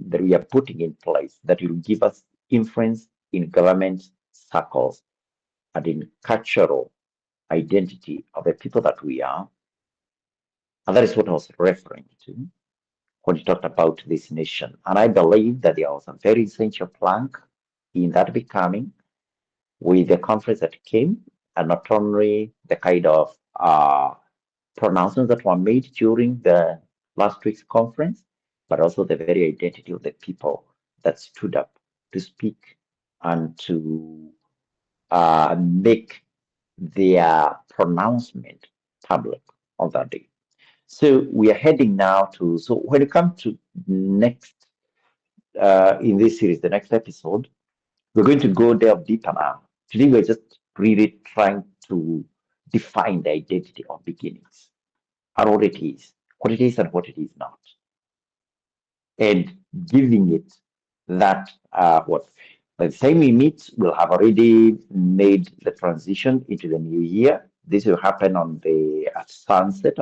that we are putting in place that will give us influence in government circles and in cultural identity of the people that we are. And that is what I was referring to when you talked about this nation. And I believe that there was a very essential plank in that becoming with the conference that came, and not only the kind of pronouncements that were made during the last week's conference, but also the very identity of the people that stood up to speak and to make their pronouncement public on that day. So we are heading now to, so when it comes to next, in this series, the next episode, we're going to go delve deeper now. Today we're just really trying to define the identity of beginnings and what it is and what it is not. And giving it that, what by the time we meet, we'll have already made the transition into the new year. This will happen on at sunset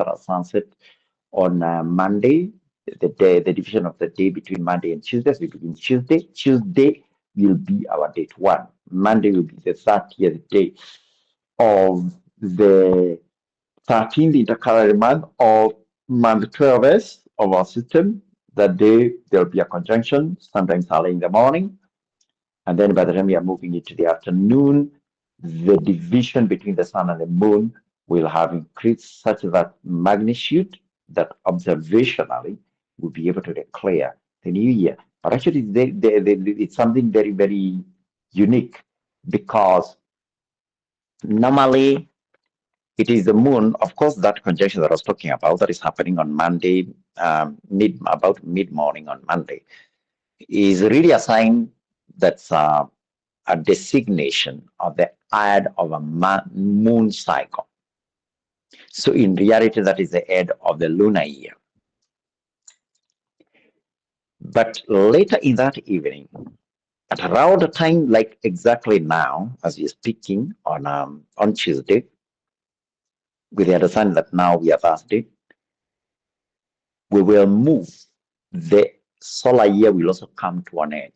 on Monday, the division of the day between Monday and Tuesday. So we begin Tuesday. Tuesday will be our date 1. Monday will be the 30th day of the 13th intercalary month of month 12s of our system. That day there will be a conjunction, sometimes early in the morning. And then by the time we are moving into the afternoon, the division between the sun and the moon will have increased such that magnitude that observationally we'll be able to declare the new year. But actually, it's something very, very unique, because normally it is the moon, of course, that conjunction that I was talking about that is happening on Monday, about mid-morning on Monday, is really a sign that's a designation of the end of a moon cycle. So in reality, that is the end of the lunar year. But later in that evening, at around the time, like exactly now, as we're speaking on Tuesday, with the understanding that now we are Thursday, we will move. The solar year will also come to an end.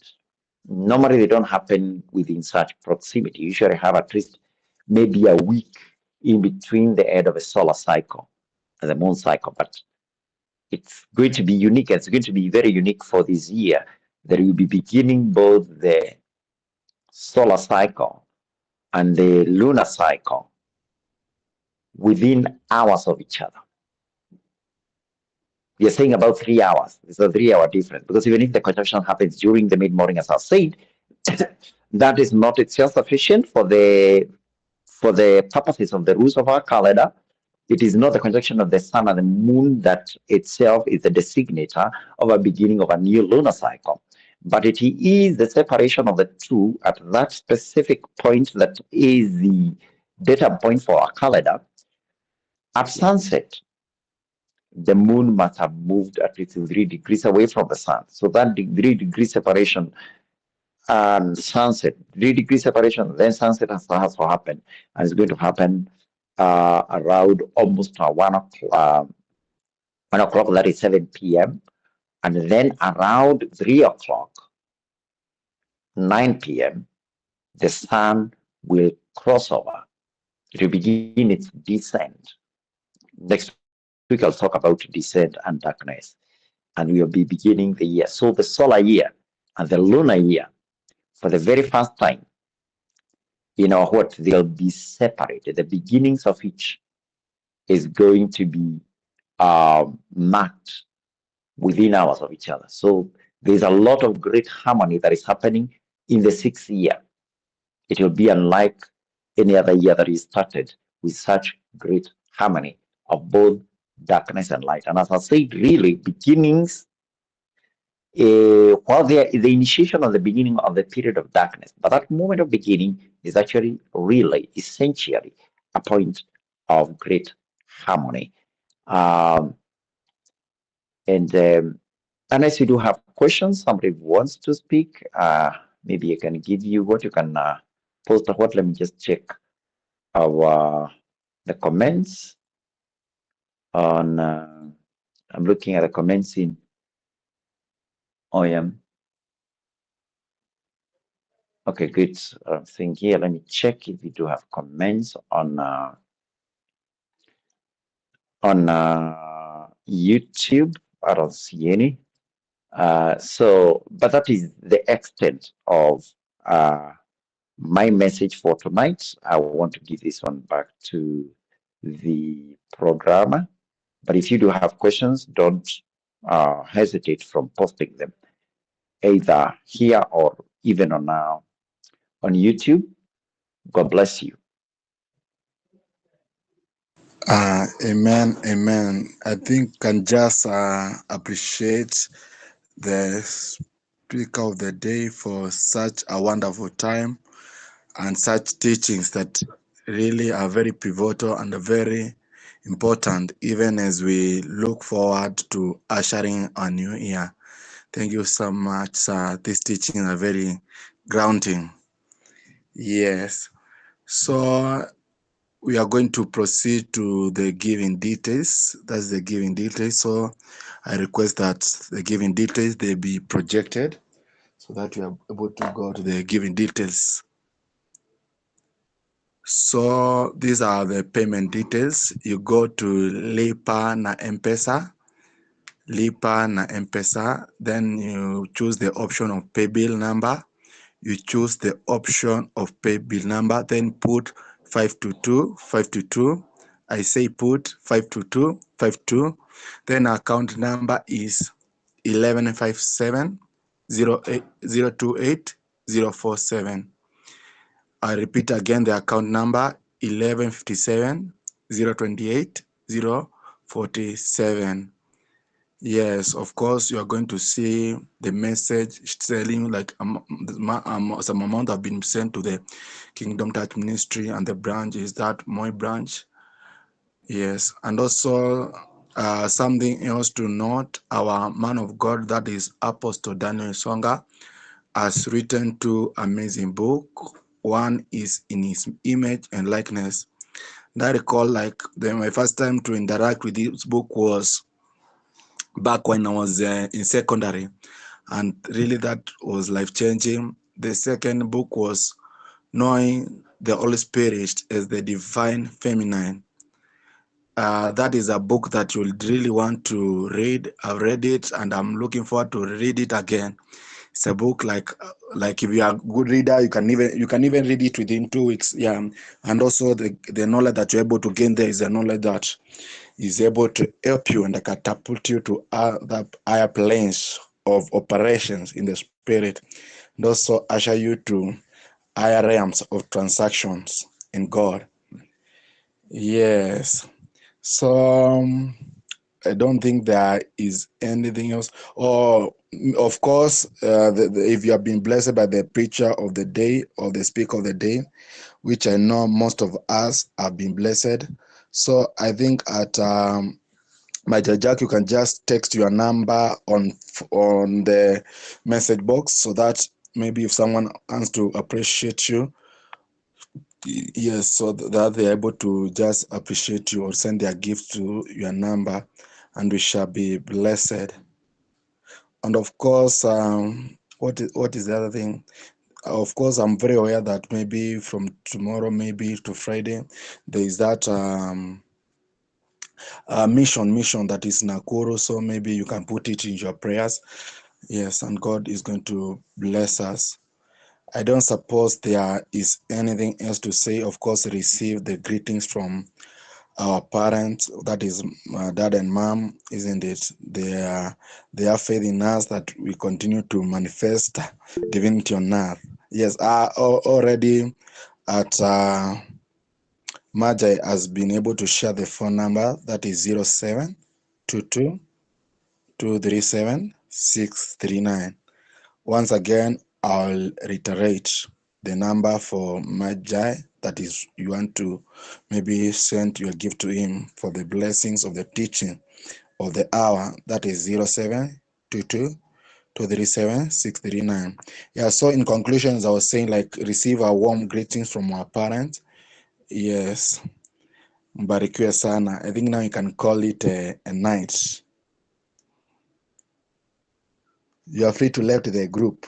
Normally, they don't happen within such proximity. You usually have at least maybe a week in between the end of a solar cycle and the moon cycle, but it's going to be unique. It's going to be very unique for this year, that will be beginning both the solar cycle and the lunar cycle within hours of each other. We are saying about 3 hours. It's a 3-hour difference, because even if the conjunction happens during the mid-morning, as I said, that is not itself sufficient for the purposes of the rules of our calendar. It is not the conjunction of the sun and the moon that itself is the designator of a beginning of a new lunar cycle, but it is the separation of the two at that specific point that is the data point for our calendar. At sunset, the moon must have moved at least 3 degrees away from the sun. So that 3-degree separation and sunset, 3-degree separation, then sunset has to happen. And it's going to happen around almost 1 o'clock, that is 7 p.m. And then around 3 o'clock, 9 p.m., the sun will cross over. It will begin its descent. Next week, I'll talk about descent and darkness. And we will be beginning the year. So the solar year and the lunar year, for the very first time, they'll be separated. The beginnings of each is going to be marked within hours of each other. So there's a lot of great harmony that is happening in the 6th year. It will be unlike any other year that is started with such great harmony of both darkness and light. And as I said, really, beginnings, while the initiation of the beginning of the period of darkness, but that moment of beginning is actually really, essentially, a point of great harmony. Unless you do have questions, somebody wants to speak, maybe I can give you what you can Post what? Let me just check the comments on. I'm looking at the comments in OM. Okay, good. Thing here. Let me check if we do have comments on YouTube. I don't see any. But that is the extent of my message for tonight. I want to give this one back to the programmer. But if you do have questions, don't hesitate from posting them either here or even on YouTube. God bless you. Amen, amen. I think can just appreciate the speaker of the day for such a wonderful time and such teachings that really are very pivotal and very important, even as we look forward to ushering a new year. Thank you so much, sir. These teachings are very grounding. Yes. So we are going to proceed to the giving details. That's the giving details. So I request that the giving details, they be projected so that we are able to go to the giving details. So these are the payment details. You go to Lipa na MPesa, then you choose the option of PayBill number. You choose the option of PayBill number, then put 522. I say put 522. Then account number is 1157 028 047. I repeat again the account number 1157 028 047. Yes, of course, you are going to see the message telling like some amount have been sent to the Kingdom Touch Ministry, and the branch is that Moi branch. Yes, and also something else to note, our man of God, that is Apostle Daniel Wesonga, has written two amazing books. One is in his image and likeness. And I recall like my first time to interact with this book was back when I was in secondary, and really that was life-changing. The second book was Knowing the Holy Spirit as the Divine Feminine. That is a book that you'll really want to read. I've read it and I'm looking forward to read it again. It's a book like if you are a good reader, you can even read it within 2 weeks. Yeah, and also the knowledge that you're able to gain there is a knowledge that is able to help you and catapult you to other higher planes of operations in the spirit, and also usher you to higher realms of transactions in God. Yes. So I don't think there is anything else. Or of course, if you have been blessed by the preacher of the day or the speaker of the day, which I know most of us have been blessed. So I think at my Jack, you can just text your number on the message box so that maybe if someone wants to appreciate you, yes, so that they're able to just appreciate you or send their gift to your number, and we shall be blessed. And of course, what is the other thing? Of course, I'm very aware that maybe from tomorrow, maybe to Friday, there is that mission that is Nakuru. So maybe you can put it in your prayers. Yes, and God is going to bless us. I don't suppose there is anything else to say. Of course, receive the greetings from our parents, that is dad and mom, isn't it? They have faith in us that we continue to manifest divinity on earth. Yes, already at Magi has been able to share the phone number, that is 0722 237 639. Once again, I'll reiterate the number for Magi, that is, you want to maybe send your gift to him for the blessings of the teaching of the hour, that is 0722 237 639. Yeah, so in conclusions, I was saying, like, receive a warm greetings from our parents. Yes, mbarikiwe sana. I think now you can call it a night. You are free to left the group.